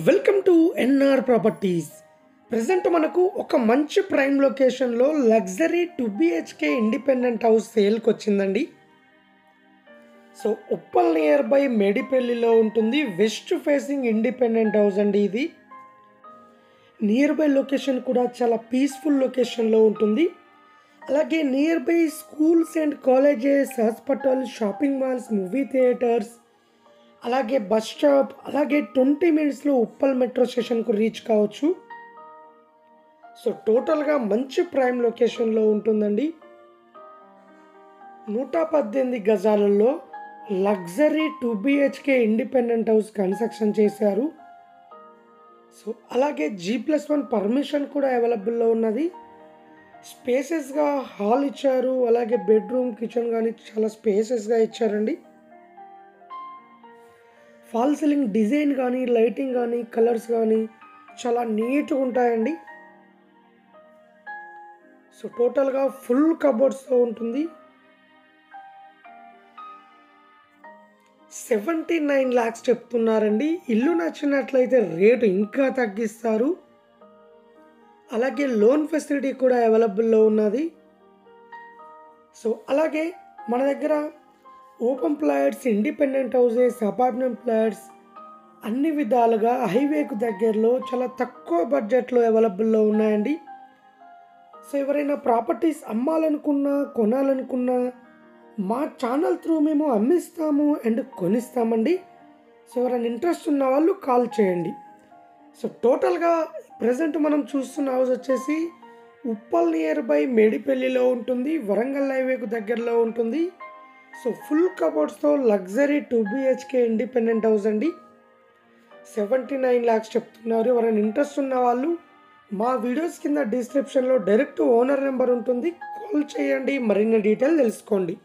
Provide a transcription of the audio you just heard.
Welcome to NR properties. Present మనకు ఒక మంచి ప్రైమ్ లొకేషన్లో లగ్జరీ 2 BHK ఇండిపెండెంట్ హౌస్ సేల్కి వచ్చిందండి. సో ఉప్పల్ నియర్ బై మేడిపల్లిలో ఉంటుంది. వెస్ట్ ఫేసింగ్ ఇండిపెండెంట్ హౌస్ అండి ఇది. నియర్ బై లొకేషన్ కూడా చాలా పీస్ఫుల్ లొకేషన్లో ఉంటుంది. అలాగే nearby schools and colleges, hospital, shopping malls, movie theatres, అలాగే బస్ స్టాప్, అలాగే 20 మినిట్స్లో ఉప్పల్ మెట్రో స్టేషన్కు రీచ్ కావచ్చు. సో టోటల్గా మంచి ప్రైమ్ లొకేషన్లో ఉంటుందండి. 118 గజాలలో luxury 2 BHK independent house construction చేశారు. సో అలాగే G+1 పర్మిషన్ కూడా అవైలబుల్లో ఉన్నది. స్పేసెస్గా హాల్ ఇచ్చారు, అలాగే బెడ్రూమ్, కిచెన్ కానీ చాలా స్పేసెస్గా ఇచ్చారండి. ఫాల్ సీలింగ్ డిజైన్ కానీ, లైటింగ్ కానీ, కలర్స్ కానీ చాలా నీట్గా ఉంటాయండి. సో టోటల్గా ఫుల్ కబోర్డ్స్తో ఉంటుంది. 79 lakhs చెప్తున్నారండి. ఇల్లు నచ్చినట్లయితే రేటు ఇంకా తగ్గిస్తారు. అలాగే లోన్ ఫెసిలిటీ కూడా అవైలబుల్లో ఉన్నది. సో అలాగే మన దగ్గర open plots, independent houses, apartment flats అన్ని విధాలుగా హైవేకు దగ్గరలో చాలా తక్కువ బడ్జెట్లో అవైలబుల్లో ఉన్నాయండి. సో ఎవరైనా ప్రాపర్టీస్ అమ్మాలనుకున్నా, కొనాలనుకున్నా మా ఛానల్ త్రూ మేము అమ్మిస్తాము అండ్ కొనిస్తామండి. సో ఎవరైనా ఇంట్రెస్ట్ ఉన్న వాళ్ళు కాల్ చేయండి. సో టోటల్గా ప్రజెంట్ మనం చూస్తున్న హౌస్ వచ్చేసి ఉప్పల్ నియర్ బై మేడిపల్లిలో ఉంటుంది. వరంగల్ హైవేకు దగ్గరలో ఉంటుంది. సో ఫుల్ కబోర్డ్స్తో లగ్జరీ 2 BHK ఇండిపెండెంట్ హౌస్ అండి. 79 lakhs చెప్తున్నారు. ఎవరైనా ఇంట్రెస్ట్ ఉన్న వాళ్ళు మా వీడియోస్ కింద డిస్క్రిప్షన్లో డైరెక్ట్ ఓనర్ నెంబర్ ఉంటుంది, కాల్ చేయండి, మరిన్ని డీటెయిల్ తెలుసుకోండి.